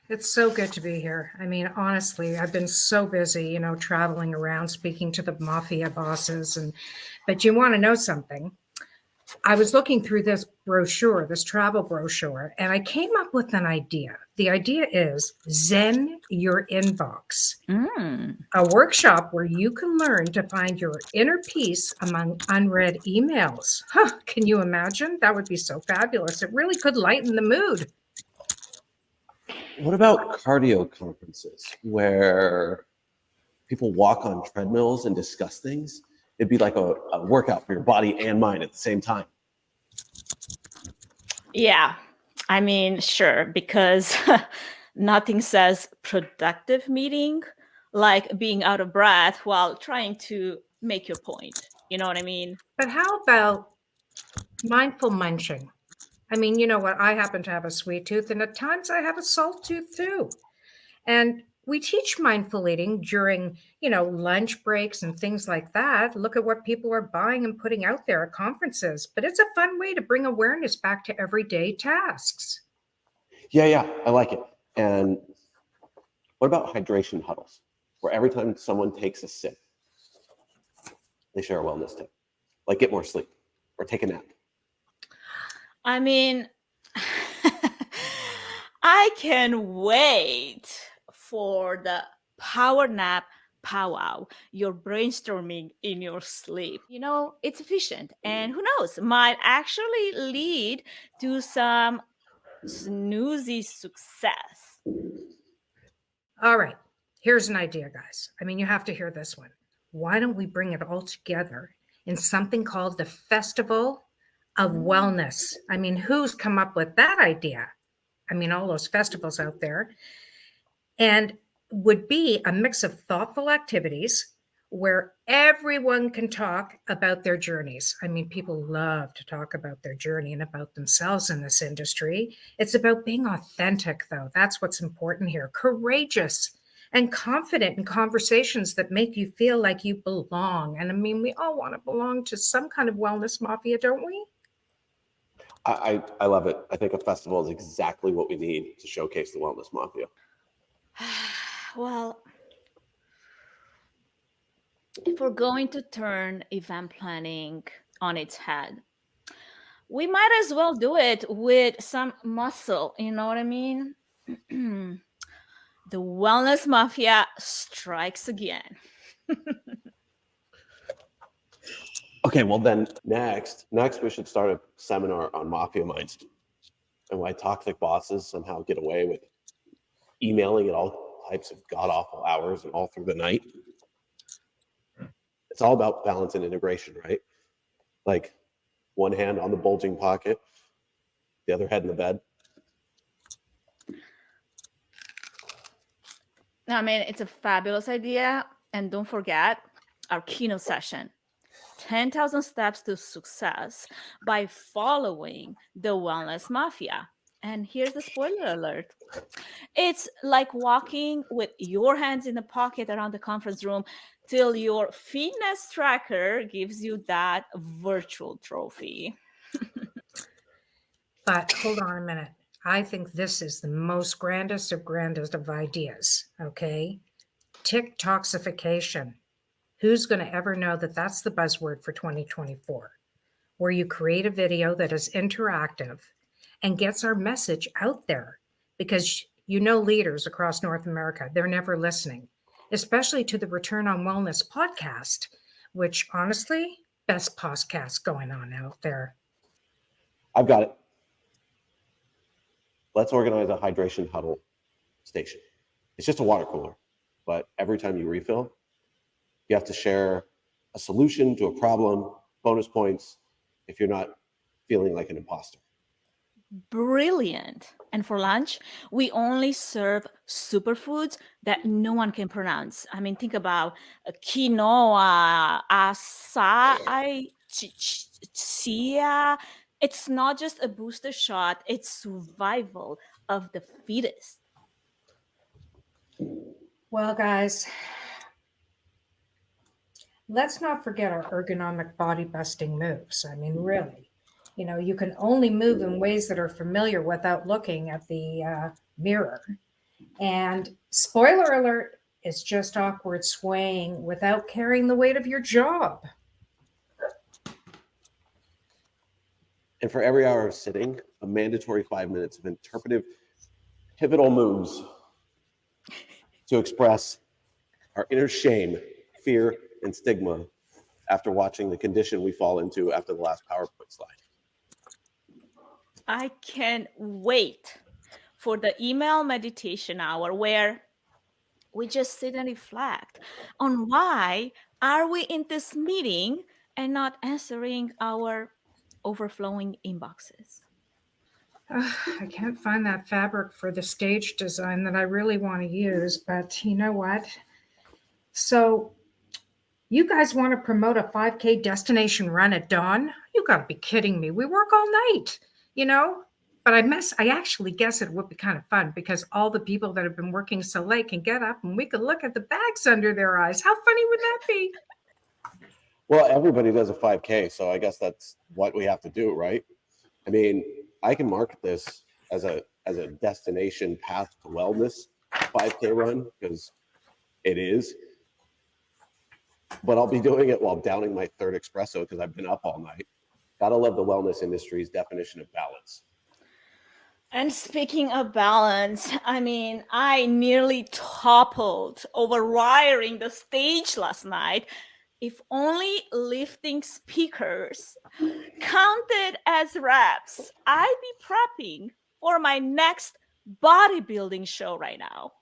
It's so good to be here. I mean, honestly, I've been so busy, traveling around, speaking to the mafia bosses, but you want to know something? I was looking through this brochure, this travel brochure, and I came up with an idea. The idea is Zen your inbox, Mm. a workshop where you can learn to find your inner peace among unread emails. Huh, can you imagine? That would be so fabulous. It really could lighten the mood. What about cardio conferences where people walk on treadmills and discuss things? It'd be like a workout for your body and mind at the same time. Yeah, I mean, sure, because nothing says productive meeting like being out of breath while trying to make your point. You know what I mean? But how about mindful munching? I mean, you know what? I happen to have a sweet tooth, and at times I have a salt tooth too. And we teach mindful eating during, lunch breaks and things like that. Look at what people are buying and putting out there at conferences. But it's a fun way to bring awareness back to everyday tasks. Yeah, I like it. And what about hydration huddles, where every time someone takes a sip, they share a wellness tip, like get more sleep or take a nap? I mean, I can wait for the power nap powwow. You're brainstorming in your sleep. It's efficient, and who knows, might actually lead to some snoozy success. All right, here's an idea, guys. I mean, you have to hear this one. Why don't we bring it all together in something called the Festival of Wellness? I mean, who's come up with that idea? I mean, all those festivals out there. And would be a mix of thoughtful activities where everyone can talk about their journeys. I mean, people love to talk about their journey and about themselves in this industry. It's about being authentic, though. That's what's important here. Courageous and confident in conversations that make you feel like you belong. And I mean, we all want to belong to some kind of wellness mafia, don't we? I love it. I think a festival is exactly what we need to showcase the wellness mafia. Well, if we're going to turn event planning on its head, we might as well do it with some muscle. You know what I mean? The wellness mafia strikes again. Okay, well then next we should start a seminar on mafia minds and why toxic bosses somehow get away with emailing at all types of god-awful hours and all through the night. It's all about balance and integration, right? Like one hand on the bulging pocket, the other head in the bed. I mean, it's a fabulous idea. And don't forget our keynote session, 10,000 Steps to Success by Following the Wellness Mafia. And here's the spoiler alert. It's like walking with your hands in the pocket around the conference room till your fitness tracker gives you that virtual trophy. But hold on a minute. I think this is the most grandest of ideas, okay? TikToxification. Who's going to ever know that that's the buzzword for 2024? Where you create a video that is interactive and gets our message out there. Because leaders across North America, they're never listening, especially to the Return on Wellness podcast, which honestly, best podcast going on out there. I've got it. Let's organize a hydration huddle station. It's just a water cooler, but every time you refill, you have to share a solution to a problem, bonus points if you're not feeling like an imposter. Brilliant. And for lunch, we only serve superfoods that no one can pronounce. I mean, think about quinoa, acai, chia. It's not just a booster shot, it's survival of the fittest. Well, guys, let's not forget our ergonomic body busting moves. I mean, really, You know, you can only move in ways that are familiar without looking at the mirror. And spoiler alert, it's just awkward swaying without carrying the weight of your job. And for every hour of sitting, a mandatory 5 minutes of interpretive pivotal moves to express our inner shame, fear, and stigma after watching the condition we fall into after the last PowerPoint slide. I can't wait for the email meditation hour where we just sit and reflect on why are we in this meeting and not answering our overflowing inboxes. I can't find that fabric for the stage design that I really want to use, but you know what? So you guys want to promote a 5K destination run at dawn? You got to be kidding me. We work all night, you know? But I actually guess it would be kind of fun because all the people that have been working so late can get up and we could look at the bags under their eyes. How funny would that be? Well, everybody does a 5K, so I guess that's what we have to do, right? I mean, I can market this as a destination path to wellness 5K run because it is. But I'll be doing it while downing my third espresso because I've been up all night. Gotta love the wellness industry's definition of balance. And speaking of balance, I mean, I nearly toppled over wiring the stage last night. If only lifting speakers counted as reps, I'd be prepping for my next bodybuilding show right now.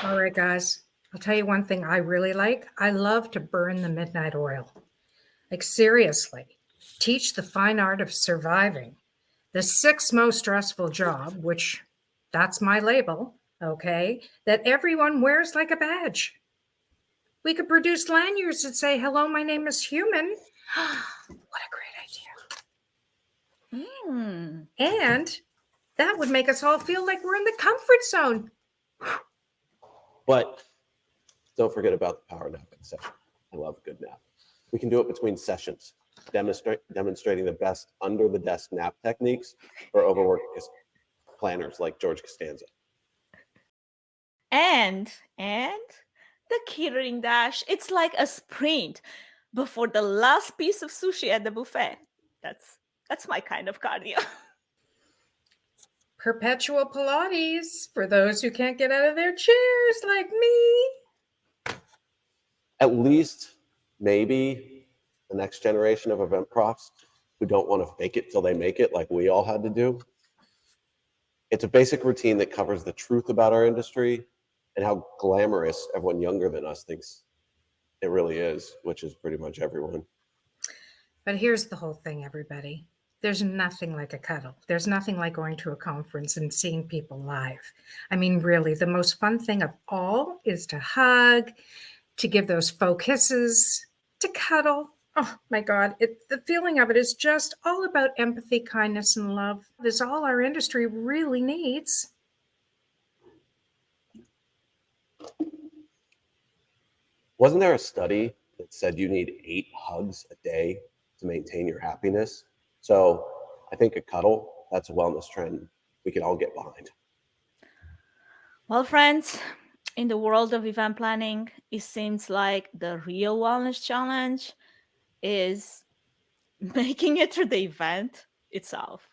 All right, guys, I'll tell you one thing I really like. I love to burn the midnight oil. Like, seriously, teach the fine art of surviving. The 6th most stressful job, which that's my label, okay, that everyone wears like a badge. We could produce lanyards that say, hello, my name is human. What a great idea. And that would make us all feel like we're in the comfort zone. But don't forget about the power napping session. I love a good nap. We can do it between sessions, demonstrating the best under the desk nap techniques for overworked planners like George Costanza. And the catering dash, it's like a sprint before the last piece of sushi at the buffet. That's my kind of cardio. Perpetual Pilates for those who can't get out of their chairs like me. At least maybe the next generation of event profs who don't want to fake it till they make it like we all had to do. It's a basic routine that covers the truth about our industry and how glamorous everyone younger than us thinks it really is, which is pretty much everyone. But here's the whole thing, everybody. There's nothing like a cuddle. There's nothing like going to a conference and seeing people live. I mean, really, the most fun thing of all is to hug, to give those faux kisses, to cuddle. Oh my God, the feeling of it is just all about empathy, kindness, and love. That's all our industry really needs. Wasn't there a study that said you need 8 hugs a day to maintain your happiness? So I think a cuddle, that's a wellness trend we can all get behind. Well, friends, in the world of event planning, it seems like the real wellness challenge is making it through the event itself.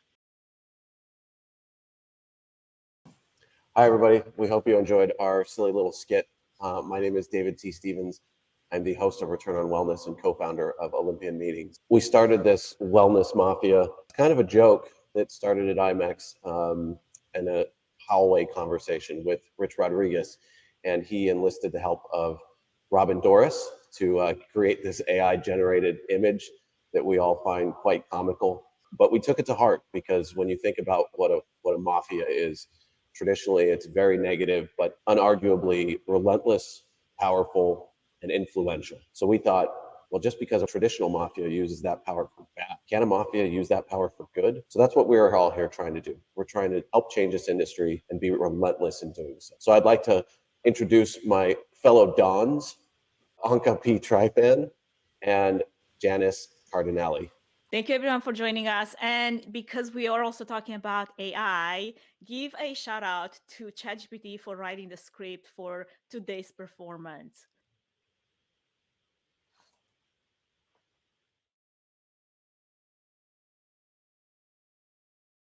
Hi, everybody. We hope you enjoyed our silly little skit. My name is David T. Stevens. I'm the host of Return on Wellness and co-founder of Olympian Meetings. We started this Wellness Mafia. It's kind of a joke that started at IMEX and a hallway conversation with Rich Rodrigues. And he enlisted the help of Robin Doris to create this AI-generated image that we all find quite comical. But we took it to heart because when you think about what a mafia is, traditionally it's very negative, but unarguably relentless, powerful, and influential. So we thought, well, just because a traditional mafia uses that power for bad, can a mafia use that power for good? So that's what we're all here trying to do. We're trying to help change this industry and be relentless in doing so. So I'd like to introduce my fellow Dons, Anca P. Trifan and Janice Cardinale. Thank you everyone for joining us. And because we are also talking about AI, give a shout out to ChatGPT for writing the script for today's performance.